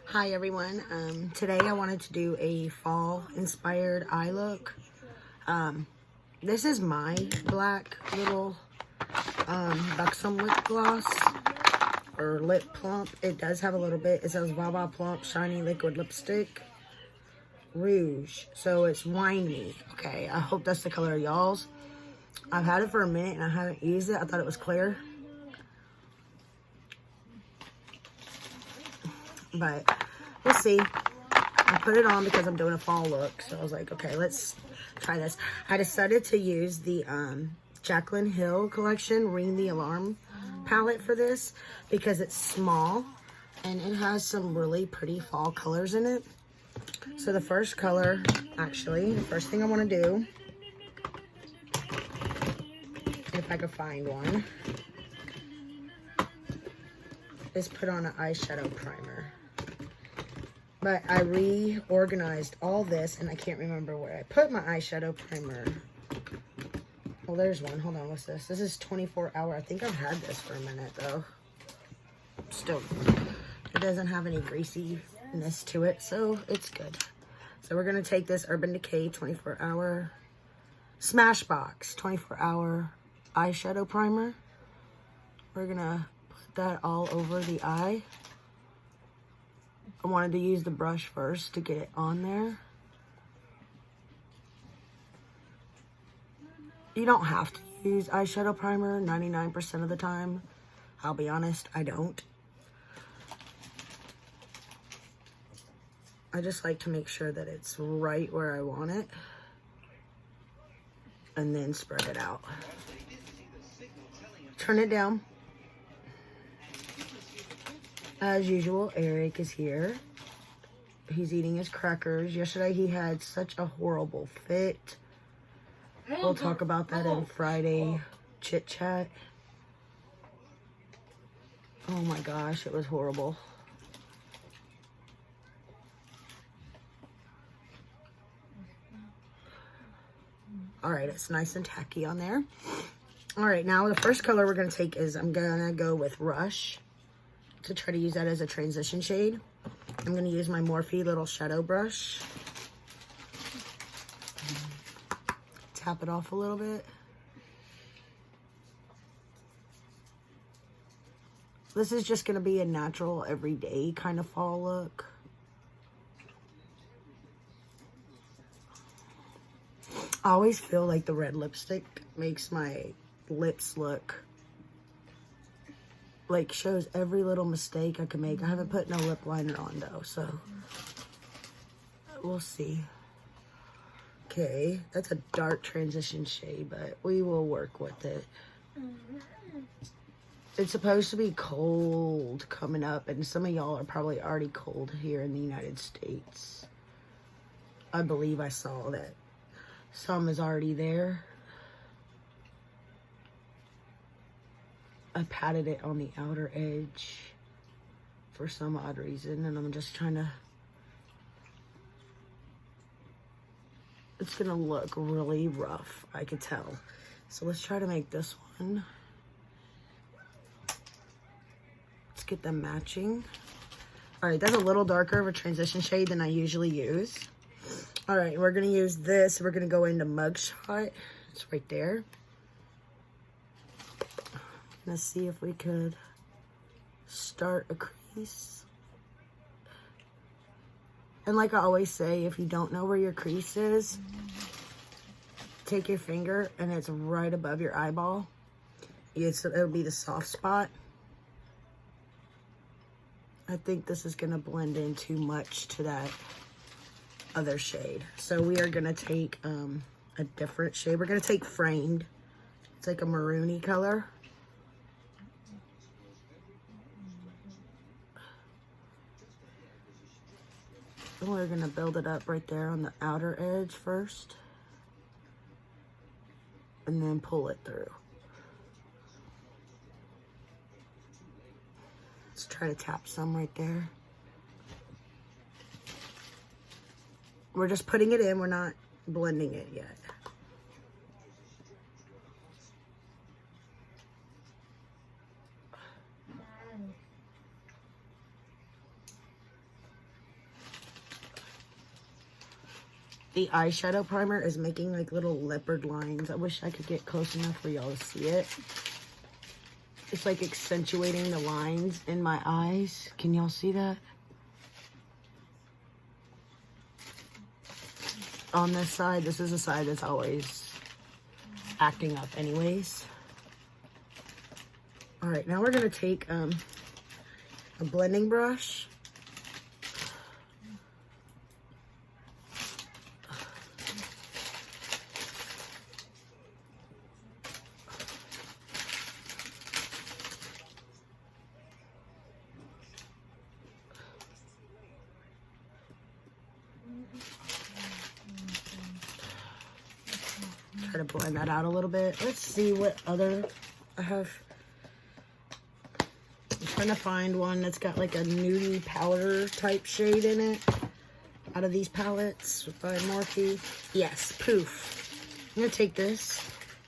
Hi everyone. Today I wanted to do a fall inspired eye look. This is my black little buxom lip gloss or lip plump. It does have a little bit. It says Baba Plump Shiny Liquid Lipstick Rouge. So it's Wine Me. Okay, I hope that's the color of y'all's. I've had it for a minute and I haven't used it. I thought it was clear. But we'll see. I put it on because I'm doing a fall look. So I was like, okay, let's try this. I decided to use the Jaclynn Hill collection Ring the Alarm palette for this because it's small and it has some really pretty fall colors in it. So the first color, actually, the first thing I want to do, if I could find one, is put on an eyeshadow primer. But I reorganized all this, and I can't remember where I put my eyeshadow primer. Well, there's one. Hold on, what's this? This is 24 Hour. I think I've had this for a minute, though. Still, it doesn't have any greasiness to it, so it's good. So we're going to take this Urban Decay 24 Hour Smashbox 24 Hour eyeshadow primer. We're going to put that all over the eye. I wanted to use the brush first to get it on there. You don't have to use eyeshadow primer 99% of the time. I'll be honest, I don't. I just like to make sure that it's right where I want it. And then spread it out. Turn it down. As usual, Eric is here. He's eating his crackers. Yesterday he had such a horrible fit. We'll talk about that in Friday chit chat. Oh my gosh, it was horrible. All right, it's nice and tacky on there. All right, now the first color we're gonna take is, I'm gonna go with Rush to try to use that as a transition shade. I'm gonna use my Morphe little shadow brush. Tap it off a little bit. This is just gonna be a natural, everyday kind of fall look. I always feel like the red lipstick makes my lips look like, shows every little mistake I can make. I haven't put no lip liner on though, so we'll see. Okay, that's a dark transition shade, but we will work with it. It's supposed to be cold coming up, and some of y'all are probably already cold here in the United States. I believe I saw that some is already there. I patted it on the outer edge for some odd reason, and I'm just trying to, it's gonna look really rough, I could tell. So let's try to make this one. Let's get them matching. All right, that's a little darker of a transition shade than I usually use. All right, we're gonna use this. We're gonna go into Mugshot. It's right there. Let's see if we could start a crease. And like I always say, if you don't know where your crease is, take your finger and it's right above your eyeball. It'll be the soft spot. I think this is gonna blend in too much to that other shade. So we are gonna take a different shade. We're gonna take Framed. It's like a maroony color. And we're gonna build it up right there on the outer edge first. And then pull it through. Let's try to tap some right there. We're just putting it in, we're not blending it yet. the eyeshadow primer is making like little leopard lines. I wish I could get close enough for y'all to see it. It's like accentuating the lines in my eyes. Can y'all see that? On this side, this is the side that's always acting up anyways. All right, now we're gonna take a blending brush. Try to blend that out a little bit. Let's see what other I have. I'm trying to find one that's got like a nudie powder type shade in it. Out of these palettes by Morphe. Yes, Poof. I'm gonna take this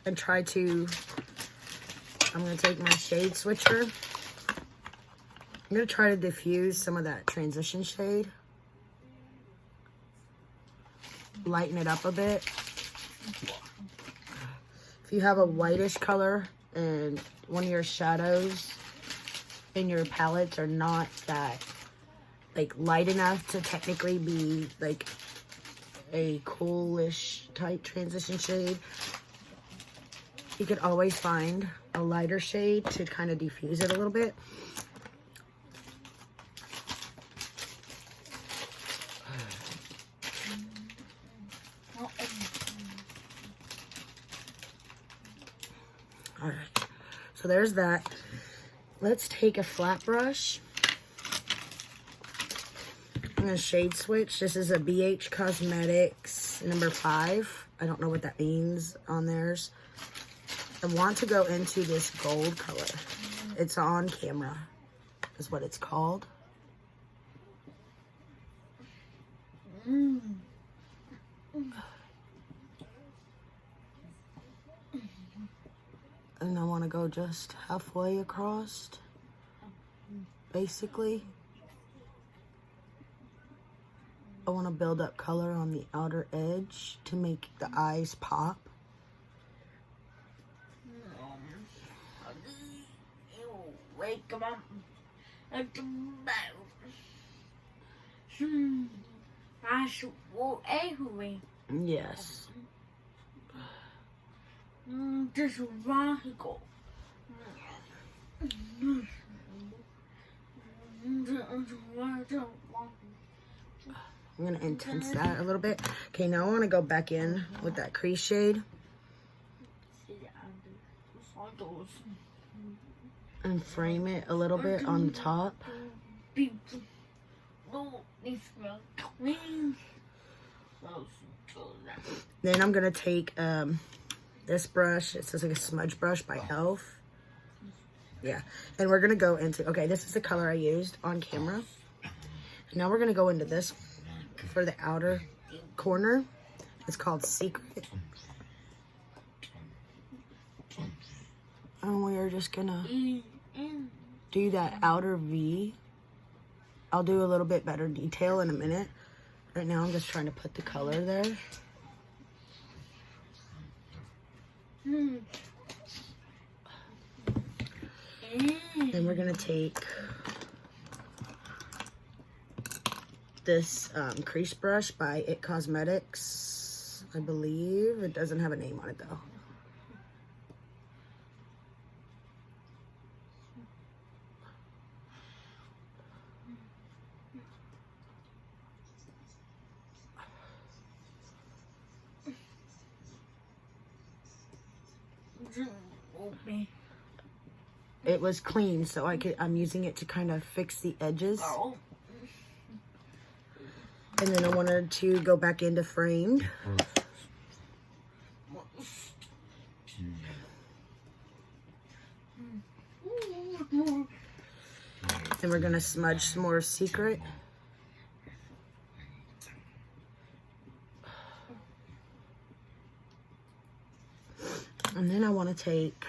and try to, I'm gonna take my shade switcher. I'm gonna try to diffuse some of that transition shade. Lighten it up a bit. If you have a whitish color and one of your shadows in your palettes are not that like light enough to technically be like a coolish type transition shade, you could always find a lighter shade to kind of diffuse it a little bit. All right, so there's that. Let's take a flat brush. I'm gonna shade switch. This is a BH Cosmetics number 5. I don't know what that means on theirs. I want to go into this gold color. It's on camera, is what it's called. And I want to go just halfway across, basically. I want to build up color on the outer edge to make the eyes pop. Yes. I'm going to intense that a little bit. Okay, now I want to go back in with that crease shade. And frame it a little bit on the top. Then I'm going to take this brush. It says like a smudge brush by e.l.f. Yeah. And we're going to go into, okay, this is the color I used on camera. Now we're going to go into this for the outer corner. It's called Secret. And we are just going to do that outer V. I'll do a little bit better detail in a minute. Right now I'm just trying to put the color there. Then we're going to take this crease brush by It Cosmetics, I believe. It doesn't have a name on it though. It was clean, so I'm using it to kind of fix the edges. And then I wanted to go back into framed. Then we're gonna smudge some more Secret. And then I want to take,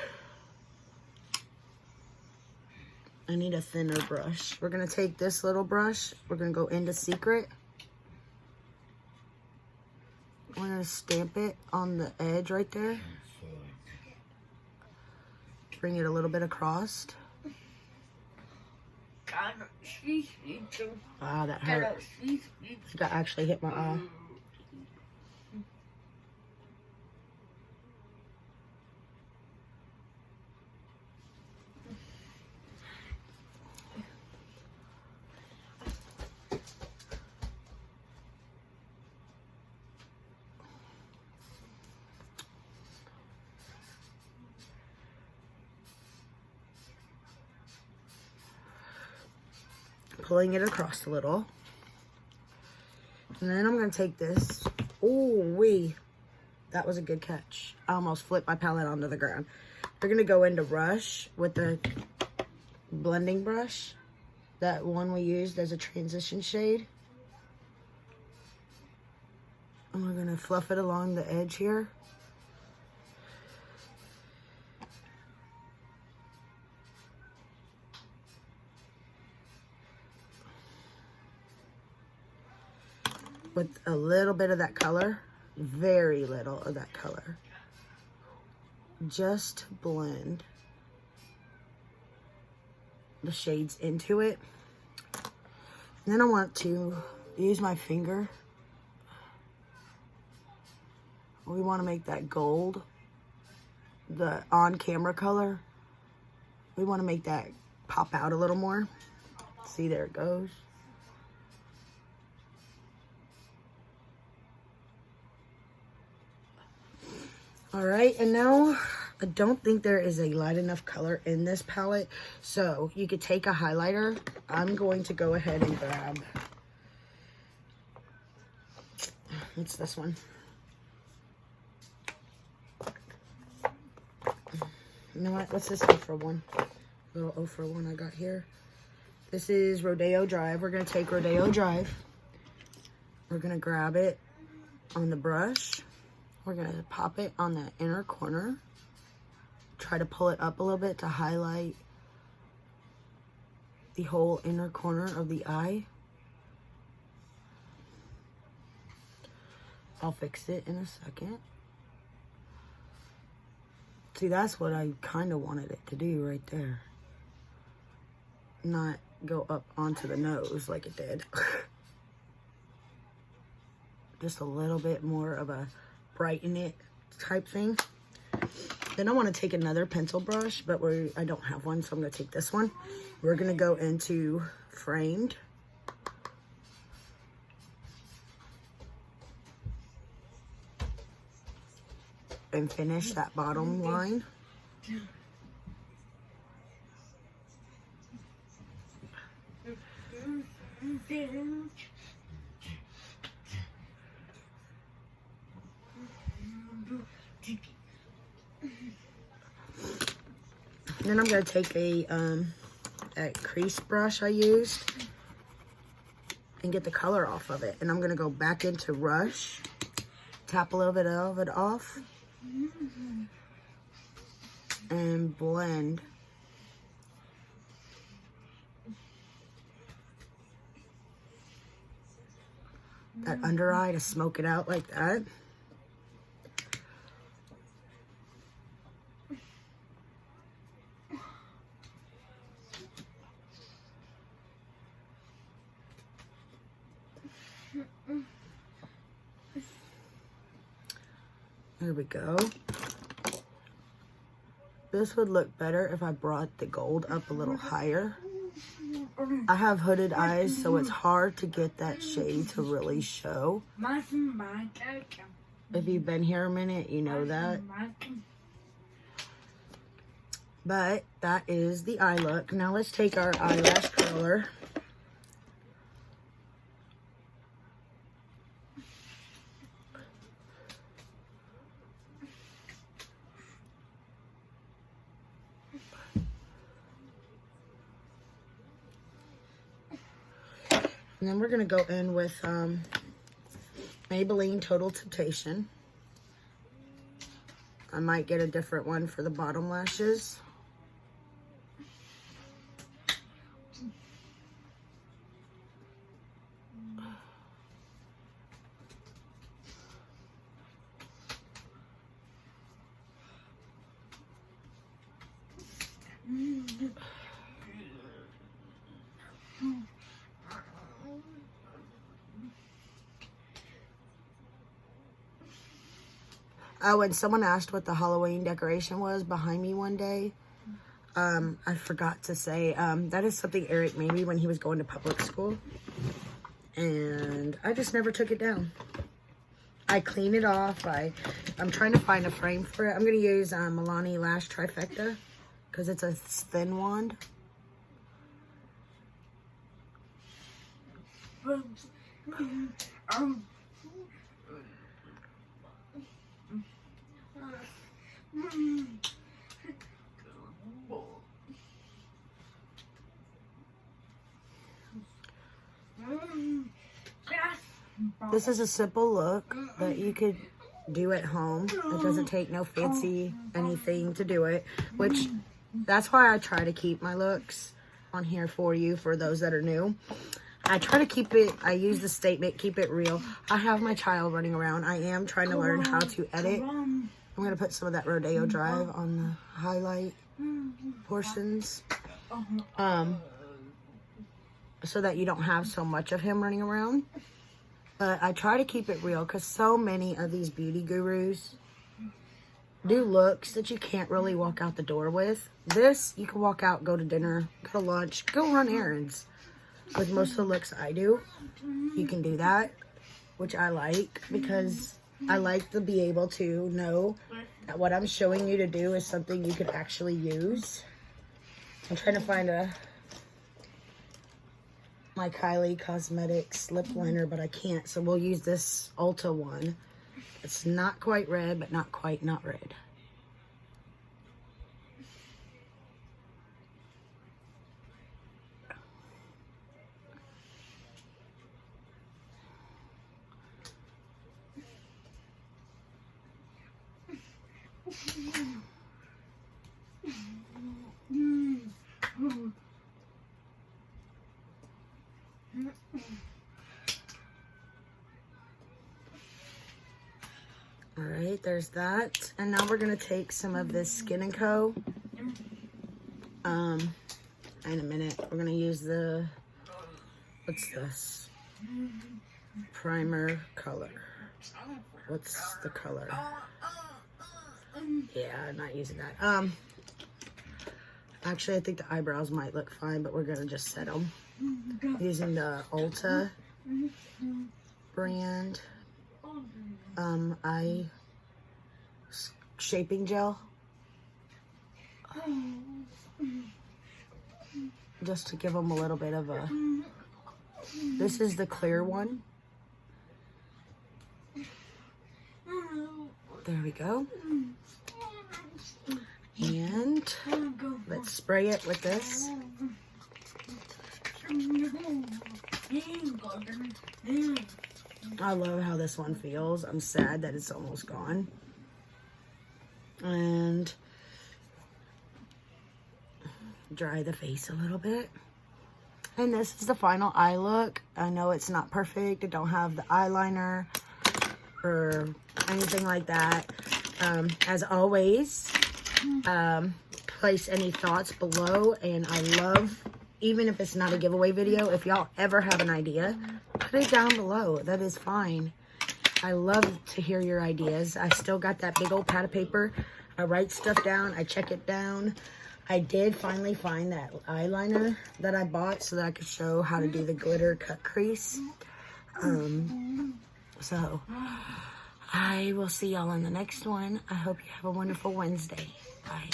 I need a thinner brush. We're going to take this little brush. We're going to go into Secret. I'm gonna stamp it on the edge right there. Bring it a little bit across. Ah, that hurt. I think I actually hit my eye. Pulling it across a little. And then I'm going to take this. Ooh-wee. That was a good catch. I almost flipped my palette onto the ground. We're going to go into Rush with the blending brush. That one we used as a transition shade. And we're going to fluff it along the edge here. With a little bit of that color, very little of that color. Just blend the shades into it. And then I want to use my finger. We want to make that gold, the on-camera color. We want to make that pop out a little more. See, there it goes. All right, and now I don't think there is a light enough color in this palette, so you could take a highlighter. I'm going to go ahead and grab, what's this one? You know what, what's this 0 for 1? Little 0 for 1 I got here. This is Rodeo Drive. We're gonna take Rodeo Drive. We're gonna grab it on the brush. We're gonna pop it on the inner corner. Try to pull it up a little bit to highlight the whole inner corner of the eye. I'll fix it in a second. See, that's what I kind of wanted it to do right there. Not go up onto the nose like it did. Just a little bit more of a brighten it type thing. Then I want to take another pencil brush, but I don't have one, so I'm going to take this one. We're going to go into Framed. And finish that bottom line. Then I'm going to take a crease brush I used and get the color off of it. And I'm going to go back into Rush, tap a little bit of it off, and blend that under eye to smoke it out like that. There we go. This would look better if I brought the gold up a little higher. I have hooded eyes, so it's hard to get that shade to really show. If you've been here a minute, you know that. But that is the eye look. Now let's take our eyelash curler. And then we're going to go in with Maybelline Total Temptation. I might get a different one for the bottom lashes. Oh, and someone asked what the Halloween decoration was behind me one day. I forgot to say, that is something Eric made me when he was going to public school. And I just never took it down. I clean it off. I'm trying to find a frame for it. I'm going to use Milani Lash Trifecta because it's a thin wand. This is a simple look that you could do at home. It doesn't take no fancy anything to do it, which that's why I try to keep my looks on here for you, for those that are new. I try to keep it, I use the statement, keep it real. I have my child running around. I am trying to learn how to edit. I'm going to put some of that Rodeo Drive on the highlight portions. So that you don't have so much of him running around. But I try to keep it real because so many of these beauty gurus do looks that you can't really walk out the door with. This, you can walk out, go to dinner, go to lunch, go run errands. With most of the looks I do, you can do that, which I like because I like to be able to know that what I'm showing you to do is something you could actually use. I'm trying to find my Kylie Cosmetics lip liner, but I can't, so we'll use this Ulta one. It's not quite red, but not quite not red. All right, there's that. And now we're gonna take some of this Skin & Co. In a minute, we're gonna use the, what's this? Primer color. What's the color? Yeah, I'm not using that. Actually, I think the eyebrows might look fine, but we're gonna just set them. Using the Ulta brand eye shaping gel. Just to give them a little bit of a, this is the clear one. There we go. And let's spray it with this. I love how this one feels. I'm sad that it's almost gone. And dry the face a little bit. And this is the final eye look. I know it's not perfect. I don't have the eyeliner or anything like that. As always, place any thoughts below, and I love, even if it's not a giveaway video, if y'all ever have an idea, put it down below. That is fine. I love to hear your ideas. I still got that big old pad of paper. I write stuff down. I check it down. I did finally find that eyeliner that I bought so that I could show how to do the glitter cut crease. So I will see y'all on the next one. I hope you have a wonderful Wednesday. Bye.